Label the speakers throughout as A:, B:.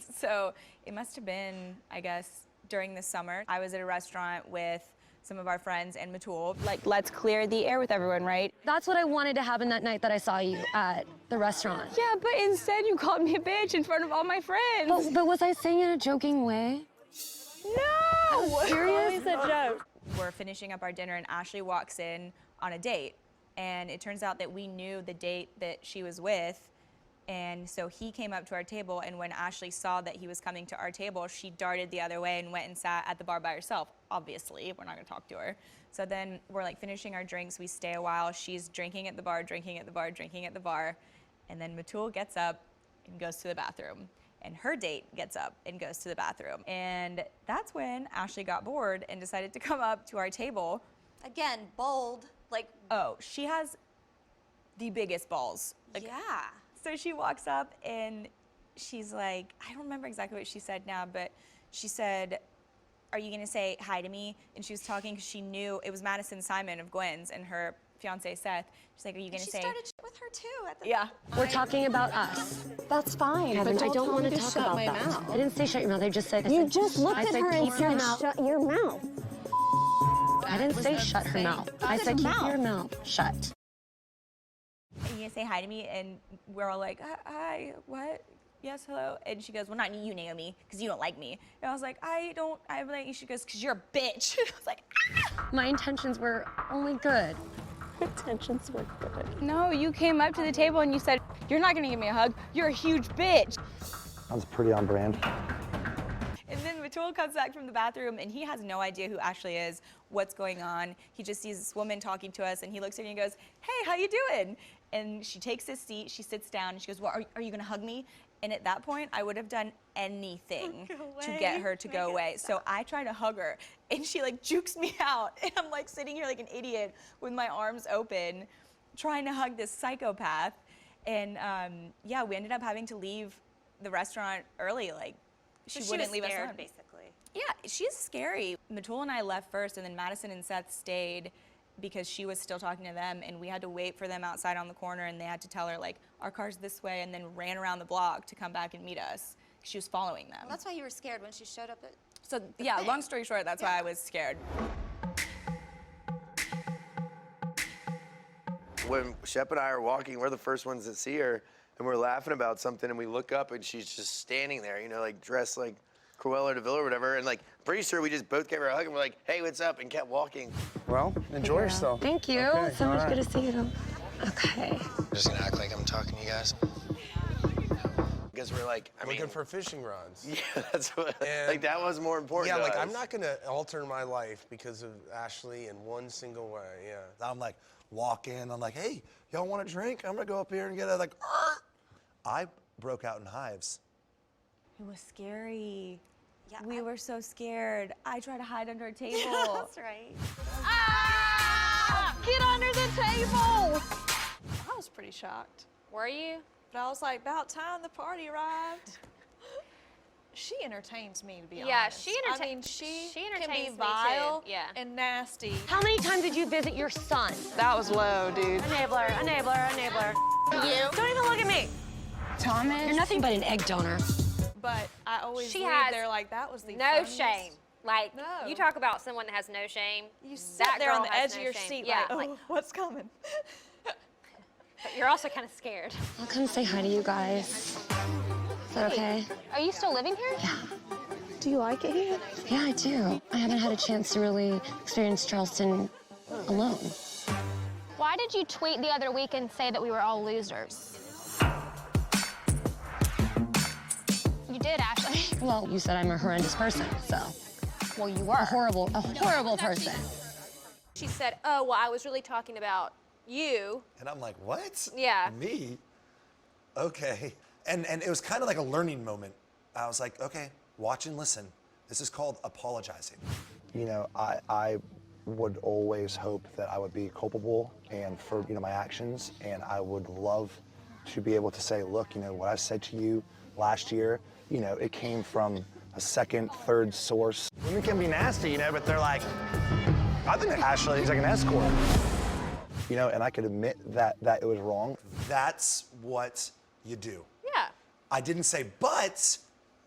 A: So it must have been, I guess, during the summer. I was at a restaurant with some of our friends and Matul. Like, let's clear the air with everyone, right?
B: That's what I wanted to happen that night that I saw you at the restaurant.
A: Yeah, but instead you called me a bitch in front of all my friends.
B: But was I saying it in a joking way?
A: No!
B: Serious?
A: Always a joke. We're finishing up our dinner and Ashley walks in on a date. And it turns out that we knew the date that she was with. And so he came up to our table, and when Ashley saw that he was coming to our table, she darted the other way and went and sat at the bar by herself. Obviously, we're not gonna talk to her. So then we're like finishing our drinks, we stay a while, she's drinking at the bar, drinking at the bar, drinking at the bar, and then Matul gets up and goes to the bathroom. And her date gets up and goes to the bathroom. And that's when Ashley got bored and decided to come up to our table.
C: Again, bold, like.
A: Oh, she has the biggest balls. Like,
C: yeah.
A: So she walks up and she's like, I don't remember exactly what she said now, but she said, are you gonna say hi to me? And she was talking because she knew it was Madison Simon of Gwen's and her fiance Seth. She's like, are you gonna say?
C: She started with her too at the
A: Yeah.
B: We're talking about us.
D: That's fine.
B: Kevin, I don't want to talk about that. I didn't say shut your mouth. I just said.
D: You just looked at her and said,
B: shut
D: your mouth.
B: I didn't say shut her mouth. I said keep your mouth shut.
A: Are you gonna say hi to me? And we're all like, hi, what? Yes, hello. And she goes, well, not you, Naomi, because you don't like me. And I was like, I like you. She goes, because you're a bitch. I was like, ah!
B: My intentions were only good.
D: Intentions were good.
A: No, you came up to the table and you said, you're not gonna give me a hug. You're a huge bitch.
E: Sounds pretty on brand.
A: And then Matul comes back from the bathroom and he has no idea who Ashley is, what's going on. He just sees this woman talking to us and he looks at her and he goes, hey, how you doing? And she takes his seat, she sits down and she goes, well, are you gonna hug me? And at that point, I would have done anything to get her to go away. So I try to hug her and she like jukes me out. And I'm like sitting here like an idiot with my arms open, trying to hug this psychopath. And yeah, we ended up having to leave the restaurant early. Like, she wouldn't leave us alone.
C: Basically.
A: Yeah, she's scary. Matul and I left first, and then Madison and Seth stayed because she was still talking to them, and we had to wait for them outside on the corner, and they had to tell her, like, our car's this way, and then ran around the block to come back and meet us. She was following them.
C: Well, that's why you were scared when she showed up at.
A: So, yeah, long story short, that's why I was scared.
F: When Shep and I are walking, we're the first ones that see her, and we're laughing about something, and we look up, and she's just standing there, you know, like dressed like Cruella de Vil or whatever, and like, pretty sure we just both gave her a hug, and we're like, hey, what's up, and kept walking.
E: Well, enjoy yourself.
B: Thank you.
E: Okay,
B: So much
E: right.
B: good to see you. Okay.
G: I'm just gonna act like I'm talking to you guys.
F: Because we're like, I
H: looking
F: mean,
H: for fishing rods.
F: yeah, that's what,
H: And-
F: like that was more important
H: Yeah,
F: to
H: like
F: us.
H: I'm not gonna alter my life because of Ashley in one single way, yeah.
I: I'm like, walk in, I'm like, hey, y'all want a drink? I'm gonna go up here and get a, like, Arr! I broke out in hives.
A: It was scary.
C: Yeah,
A: We were so scared. I tried to hide under a table.
C: That's right.
J: Ah! Get under the table!
K: I was pretty shocked.
J: Were you?
K: But I was like, about time the party arrived. She entertains me, to be
J: Yeah,
K: honest.
J: she
K: I mean, she can
J: entertains
K: be
J: me
K: vile
J: too. Yeah.
K: and nasty.
B: How many times did you visit your son?
K: That was low, dude.
B: Enabler, enabler, enabler.
J: You?
B: Don't even look at me.
A: Thomas?
B: You're nothing but an egg donor.
K: But I always
J: She
K: leave
J: has
K: there like, that was the
J: No
K: funniest.
J: shame. Like,
K: No.
J: you talk about someone that has no shame.
K: You sit
J: that
K: there
J: girl
K: on the
J: has
K: edge
J: no
K: of your
J: shame.
K: seat
J: Yeah,
K: like, oh, what's coming?
J: but you're also kind of scared.
B: I'll come say hi to you guys. Is that okay?
J: Are you still living here?
B: Yeah.
D: Do you like it here?
B: Yeah, I do. I haven't had a chance to really experience Charleston alone.
J: Why did you tweet the other week and say that we were all losers? You did, Ashley.
B: Well, you said I'm a horrendous person, so.
J: Well, you were.
B: A horrible person.
J: She said, oh, well, I was really talking about you.
I: And I'm like, what?
J: Yeah.
I: Me? Okay. And it was kind of like a learning moment. I was like, okay, watch and listen. This is called apologizing.
E: You know, I would always hope that I would be culpable and for, you know, my actions, and I would love to be able to say, look, you know, what I said to you last year, you know, it came from a second, third source. Women can be nasty, you know, but they're like, I think that Ashley is like an escort. You know, and I could admit that it was wrong.
I: That's what you do.
J: Yeah.
I: I didn't say, but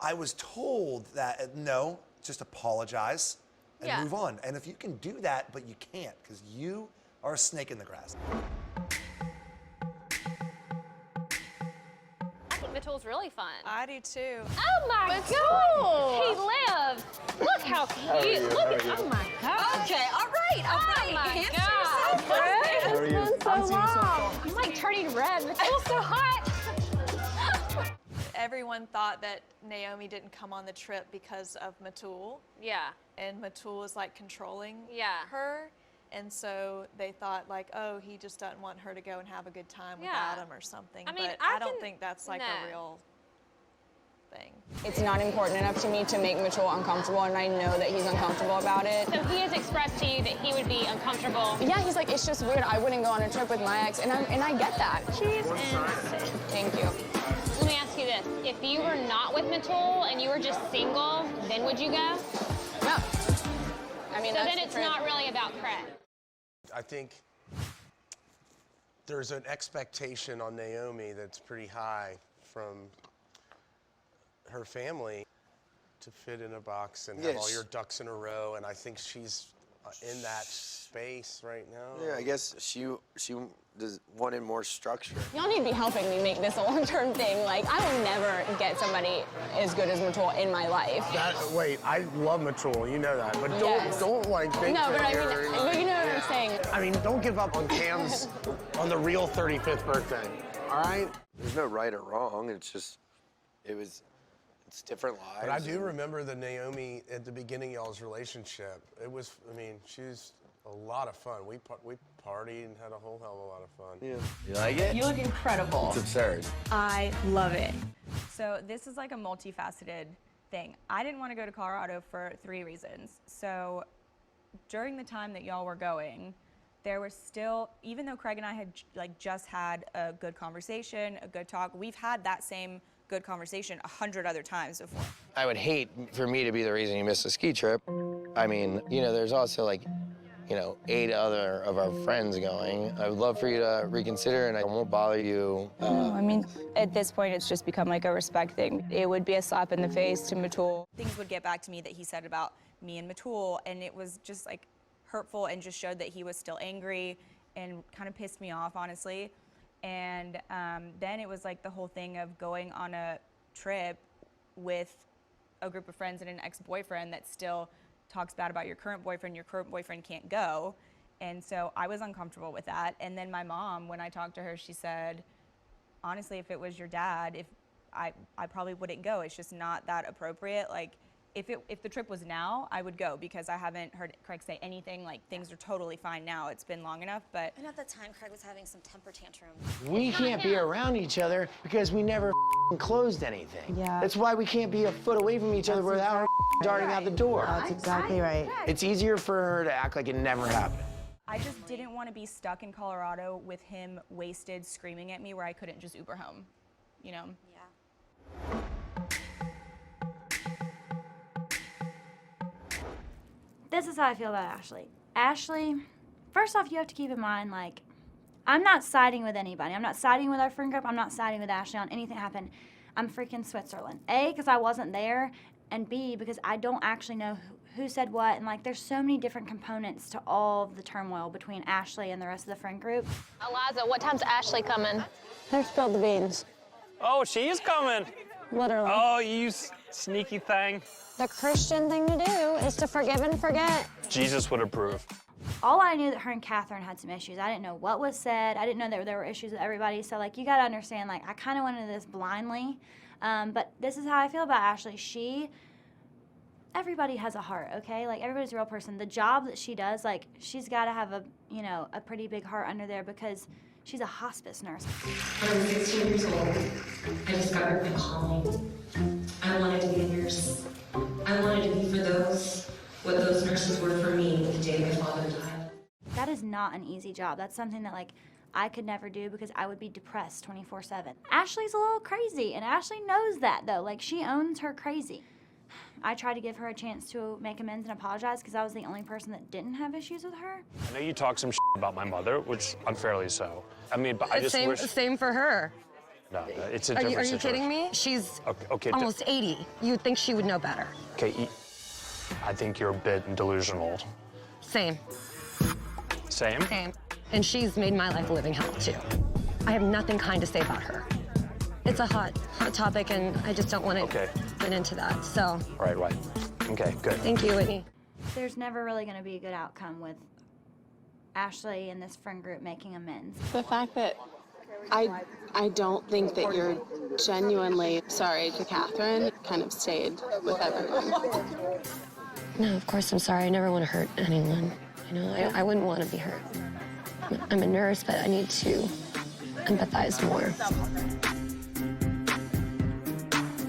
I: I was told that, no, just apologize and move on. And if you can do that, but you can't, because you are a snake in the grass.
J: I think Mitchell's really fun.
K: I do too.
J: Oh my God! He lives. Look how cute. Look at, oh my God.
C: Okay, all right.
J: Oh my
C: Hamster
J: God.
I: How are you?
D: So long.
J: I'm like turning red. Mitchell's so hot.
K: Everyone thought that Naomie didn't come on the trip because of Matul,
J: Yeah.
K: and Matul is like controlling
J: Yeah.
K: her. And so they thought like, oh, he just doesn't want her to go and have a good time with
J: Yeah.
K: Adam or something.
J: I mean,
K: but
J: I
K: I don't
J: can-
K: think that's like
J: no.
K: a real thing.
L: It's not important enough to me to make Mitchell uncomfortable, and I know that he's uncomfortable about it.
J: So he has expressed to you that he would be uncomfortable.
L: Yeah, he's like, it's just weird. I wouldn't go on a trip with my ex, and I get that.
J: She's innocent.
L: Thank you.
J: Let me ask you this. If you were not with Matul and you were just single, then would you go?
L: No. I mean,
J: So
L: that's
J: then it's
L: different.
J: not really about Craig.
H: I think there's an expectation on Naomie that's pretty high from her family to fit in a box and have all
F: Yes.
H: your ducks in a row, and I think she's in that space right now.
F: Yeah, I guess she does wanted more structure.
L: Y'all need to be helping me make this a long-term thing. Like, I will never get somebody as good as Mitchell in my life.
H: Wait, I love Matul, you know that, but
L: Yes.
H: don't like think
L: No, but
H: that
L: I mean,
H: you're-
L: but you know what I'm saying.
H: I mean, don't give up on Cam's on the real 35th birthday, all right?
F: There's no right or wrong. It's just, it's different lives.
H: But I do remember the Naomie at the beginning of y'all's relationship. It was, I mean, she was a lot of fun. We partied and had a whole hell of a lot of fun.
F: Yeah. You like it?
A: You look incredible.
F: It's absurd.
A: I love it. So this is like a multifaceted thing. I didn't want to go to Colorado for 3 reasons. So during the time that y'all were going, there was still, even though Craig and I had like just had a good conversation, a good talk, we've had that same good conversation 100 other times before.
F: I would hate for me to be the reason you missed a ski trip. I mean, you know, there's also like, 8 other of our friends going. I would love for you to reconsider, and I won't bother you.
A: No, I mean, at this point, it's just become like a respect thing. It would be a slap in the face to Matul. Things would get back to me that he said about me and Matul, and it was just like hurtful and just showed that he was still angry and kind of pissed me off, honestly. And then it was like the whole thing of going on a trip with a group of friends and an ex-boyfriend that still talks bad about your current boyfriend can't go. And so I was uncomfortable with that. And then my mom, when I talked to her, she said, honestly, if it was your dad, I probably wouldn't go. It's just not that appropriate. Like, if the trip was now, I would go, because I haven't heard Craig say anything. Like, things are totally fine now. It's been long enough, but.
C: And at the time, Craig was having some temper tantrums.
F: We can't be around each other because we never closed anything.
D: Yeah.
F: That's why we can't be a foot away from each other without darting out the door.
D: That's exactly right.
F: It's easier for her to act like it never happened.
A: I just didn't want to be stuck in Colorado with him wasted screaming at me where I couldn't just Uber home,
C: Yeah.
M: This is how I feel about Ashley. Ashley, first off, you have to keep in mind, like, I'm not siding with anybody. I'm not siding with our friend group. I'm not siding with Ashley on anything that happened. I'm freaking Switzerland. A, because I wasn't there, and B, because I don't actually know who said what, and like, there's so many different components to all of the turmoil between Ashley and the rest of the friend group.
J: Eliza, what time's Ashley coming?
B: They spilled the beans.
N: Oh, she is coming.
B: Literally.
N: Oh, you sneaky thing.
B: The Christian thing to do is to forgive and forget.
N: Jesus would approve.
M: All I knew that her and Kathryn had some issues. I didn't know what was said. I didn't know that there were issues with everybody. So, like, you got to understand, like, I kind of went into this blindly. But this is how I feel about Ashley. Everybody has a heart, okay? Like, everybody's a real person. The job that she does, like, she's got to have a pretty big heart under there, because she's a hospice nurse.
O: When I was 16 years old, I discovered my calling. I wanted to be a nurse. I wanted to be for those what those nurses were for me the day my father died.
M: That is not an easy job. That's something that, like, I could never do, because I would be depressed 24/7. Ashley's a little crazy, and Ashley knows that, though. Like, she owns her crazy. I tried to give her a chance to make amends and apologize, because I was the only person that didn't have issues with her.
N: I know you talk some about my mother, which unfairly so. I mean, but I just wish...
L: Same for her.
N: No, it's a
B: Are
N: different
B: you
N: situation.
B: kidding me? She's
N: Okay,
B: almost 80. You'd think she would know better.
N: Okay, I think you're a bit delusional.
B: Same.
N: Same?
B: Same. And she's made my life a living hell, too. I have nothing kind to say about her. It's a hot topic, and I just don't want to get into that, so.
N: Right. Okay, good.
B: Thank you, Whitney.
M: There's never really going to be a good outcome with Ashley and this friend group making amends.
L: The fact that I don't think that you're genuinely sorry to Kathryn kind of stayed with everyone.
B: No, of course I'm sorry. I never want to hurt anyone. You know, I wouldn't want to be hurt. I'm a nurse, but I need to empathize more.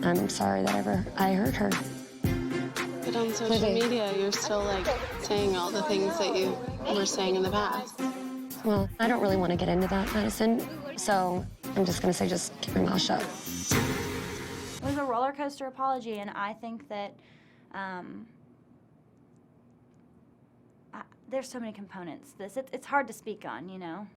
B: I'm sorry that I hurt her.
L: But on social media, you're still like saying all the things that you were saying in the past.
B: Well, I don't really want to get into that, Madison, so I'm just going to say just keep your mouth shut.
M: It was a roller coaster apology, and I think that there's so many components to this. It's hard to speak on, you know?